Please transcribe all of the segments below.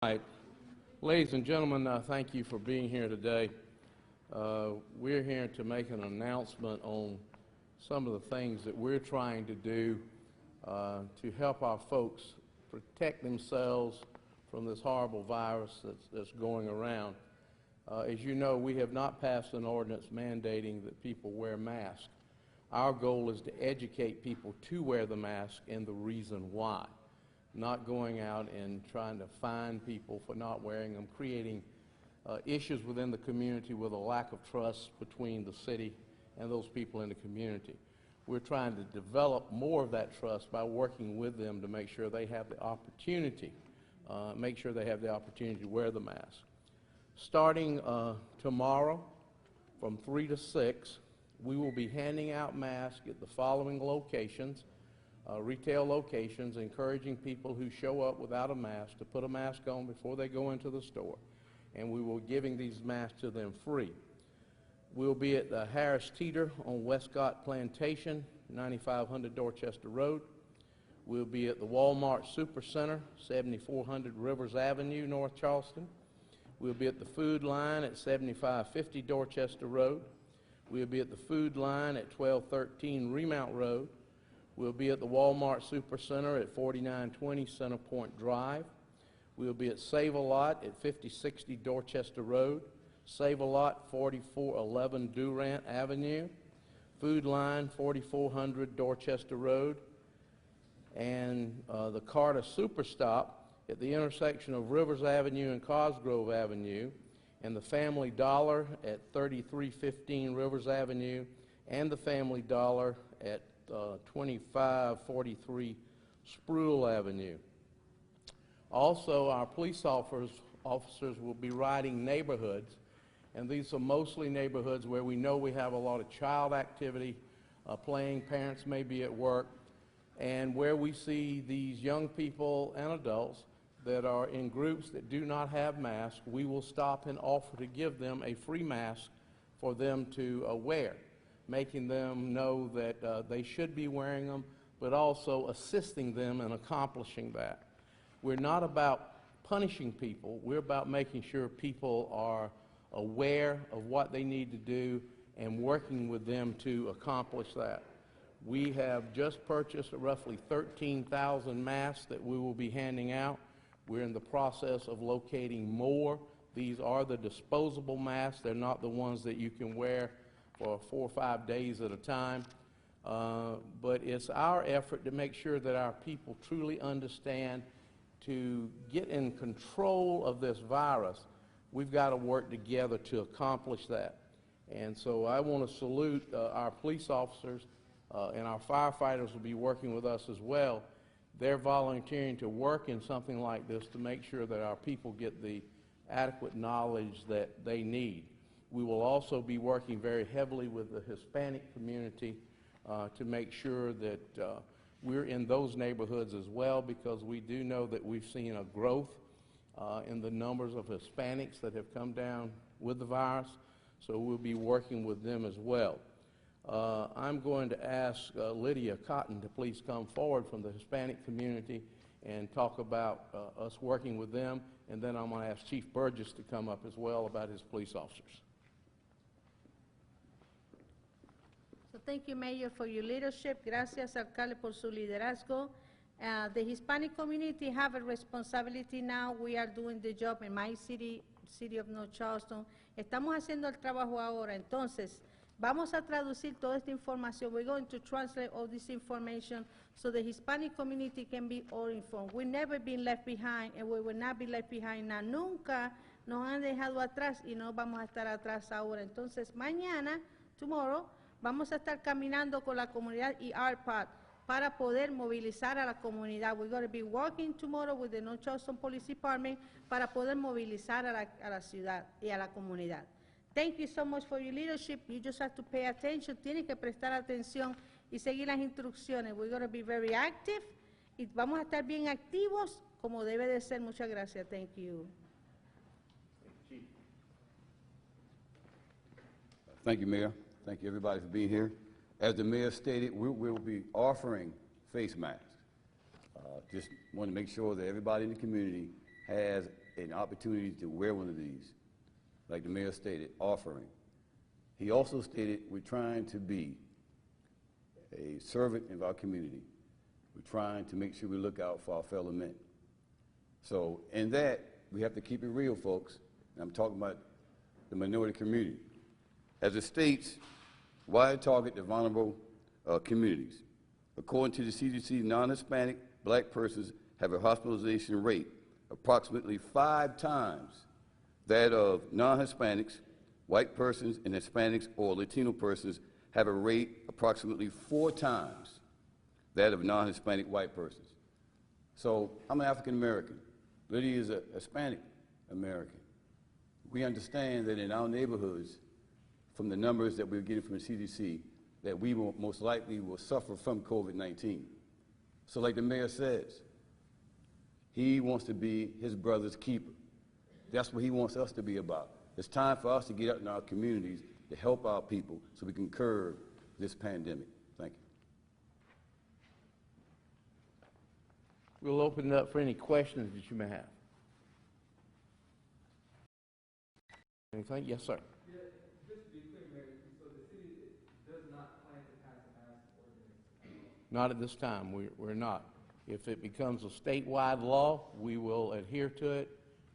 Right. Ladies and gentlemen, thank you for being here today. We're here to make an announcement on some of the things that we're trying to do to help our folks protect themselves from this horrible virus that's going around. As you know, we have not passed an ordinance mandating that people wear masks. Our goal is to educate people to wear the mask and the reason why. Not going out and trying to fine people for not wearing them, creating issues within the community with a lack of trust between the city and those people in the community. We're trying to develop more of that trust by working with them to make sure they have the opportunity, to wear the mask. Starting tomorrow from 3 to 6, we will be handing out masks at the following locations. Retail locations, encouraging people who show up without a mask to put a mask on before they go into the store, and we will be giving these masks to them free. We'll be at the Harris Teeter on Westcott Plantation, 9500 Dorchester Road. We'll be at the Walmart Supercenter, 7400 Rivers Avenue, North Charleston. We'll be at the Food Line at 7550 Dorchester Road. We'll be at the Food Line at 1213 Remount Road. We'll be at the Walmart Supercenter at 4920 Centerpoint Drive. We'll be at Save-A-Lot at 5060 Dorchester Road, Save-A-Lot 4411 Durant Avenue, Food Line 4400 Dorchester Road, and the Carter Superstop at the intersection of Rivers Avenue and Cosgrove Avenue, and the Family Dollar at 3315 Rivers Avenue, and the Family Dollar at 2543 Spruill Avenue. Also, our police officers will be riding neighborhoods, and these are mostly neighborhoods where we know we have a lot of child activity, playing, parents may be at work, and where we see these young people and adults that are in groups that do not have masks, we will stop and offer to give them a free mask for them to wear, making them know that they should be wearing them, but also assisting them in accomplishing that. We're not about punishing people. We're about making sure people are aware of what they need to do and working with them to accomplish that. We have just purchased roughly 13,000 masks that we will be handing out. We're in the process of locating more. These are the disposable masks. They're not the ones that you can wear for 4 or 5 days at a time. But it's our effort to make sure that our people truly understand to get in control of this virus. We've got to work together to accomplish that. And so I want to salute our police officers, and our firefighters will be working with us as well. They're volunteering to work in something like this to make sure that our people get the adequate knowledge that they need. We will also be working very heavily with the Hispanic community to make sure that we're in those neighborhoods as well, because we do know that we've seen a growth in the numbers of Hispanics that have come down with the virus, so we'll be working with them as well. I'm going to ask Lydia Cotton to please come forward from the Hispanic community and talk about us working with them, and then I'm going to ask Chief Burgess to come up as well about his police officers. So thank you, Mayor, for your leadership. Gracias, Alcalde, por su liderazgo. The Hispanic community have a responsibility now. We are doing the job in my city of North Charleston. Estamos haciendo el trabajo ahora. Entonces, vamos a traducir toda esta información. We're going to translate all this information so the Hispanic community can be all informed. We've never been left behind, and we will not be left behind now. Nunca nos han dejado atrás y no vamos a estar atrás ahora. Entonces, mañana, tomorrow, vamos a estar caminando con la comunidad y ARPAD para poder movilizar a la comunidad. We're going to be working tomorrow with the North Charleston Police Department para poder movilizar a la ciudad y a la comunidad. Thank you so much for your leadership. You just have to pay attention. Tienes que prestar atención y seguir las instrucciones. We're going to be very active. Y vamos a estar bien activos como debe de ser. Muchas gracias. Thank you. Thank you, Mayor. Thank you, everybody, for being here. As the mayor stated, we will be offering face masks. Just want to make sure that everybody in the community has an opportunity to wear one of these, like the mayor stated, offering. He also stated we're trying to be a servant of our community. We're trying to make sure we look out for our fellow men. So in that, we have to keep it real, folks. And I'm talking about the minority community. As it states, why target the vulnerable communities? According to the CDC, non-Hispanic black persons have a hospitalization rate approximately 5 times that of non-Hispanics. White persons and Hispanics or Latino persons have a rate approximately 4 times that of non-Hispanic white persons. So I'm an African American. Lydia is a Hispanic American. We understand that in our neighborhoods, from the numbers that we're getting from the CDC, that we will most likely will suffer from COVID-19. So like the mayor says, he wants to be his brother's keeper. That's what he wants us to be about. It's time for us to get out in our communities to help our people so we can curb this pandemic. Thank you. We'll open it up for any questions that you may have. Anything? Yes, sir. Yeah, just to be clear, Mayor, so the city does not plan to pass a mask ordinance? Not at this time. We're not. If it becomes a statewide law, we will adhere to it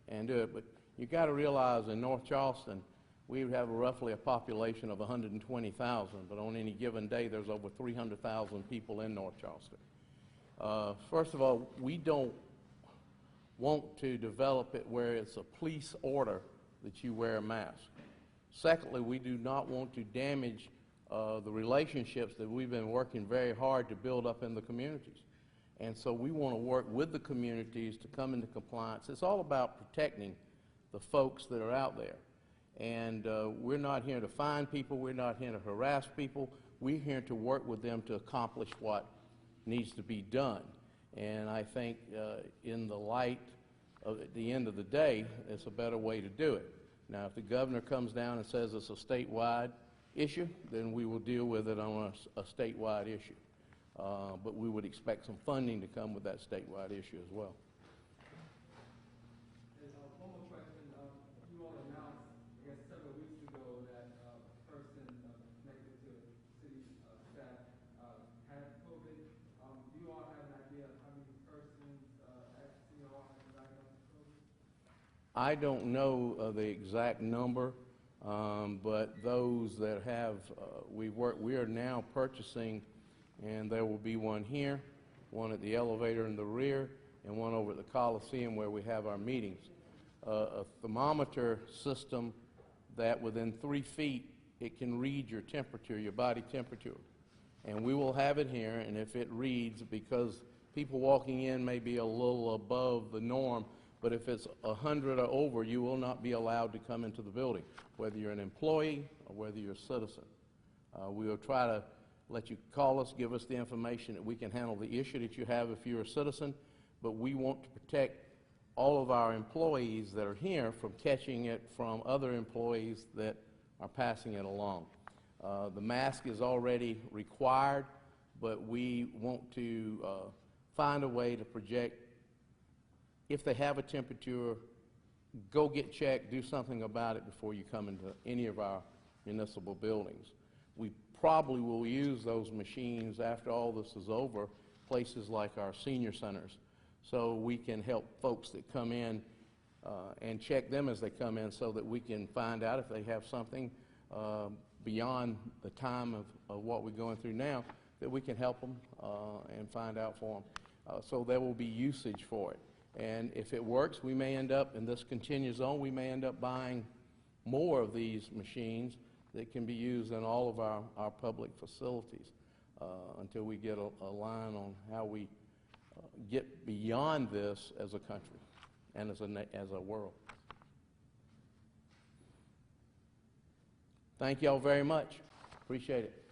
and do it. But you got to realize in North Charleston, we have roughly a population of 120,000, but on any given day, there's over 300,000 people in North Charleston. First of all, we don't want to develop it where it's a police order that you wear a mask. Secondly, we do not want to damage the relationships that we've been working very hard to build up in the communities. And so we want to work with the communities to come into compliance. It's all about protecting the folks that are out there. And we're not here to fine people. We're not here to harass people. We're here to work with them to accomplish what needs to be done. And I think in the light of at the end of the day, it's a better way to do it. Now, if the governor comes down and says it's a statewide issue, then we will deal with it on a statewide issue. But we would expect some funding to come with that statewide issue as well. And one more question. You all announced, I guess, several weeks ago that a person connected to city staff had COVID. Do you all have an idea of how many persons at City Hall have been diagnosed with COVID? I don't know the exact number, but those that have, we are now purchasing, and there will be one here, one at the elevator in the rear, and one over at the Coliseum where we have our meetings. A thermometer system that within 3 feet, it can read your temperature, your body temperature. And we will have it here, and if it reads, because people walking in may be a little above the norm, but if it's 100 or over, you will not be allowed to come into the building, whether you're an employee or whether you're a citizen. We will try to let you call us, give us the information that we can handle the issue that you have if you're a citizen, but we want to protect all of our employees that are here from catching it from other employees that are passing it along. The mask is already required, but we want to find a way to project if they have a temperature, go get checked, do something about it before you come into any of our municipal buildings. We probably will use those machines after all this is over, places like our senior centers, so we can help folks that come in and check them as they come in so that we can find out if they have something beyond the time of what we're going through now, that we can help them and find out for them. So there will be usage for it. And if it works, we may end up, and this continues on, we may end up buying more of these machines that can be used in all of our public facilities until we get a line on how we get beyond this as a country and as a world. Thank y'all very much. Appreciate it.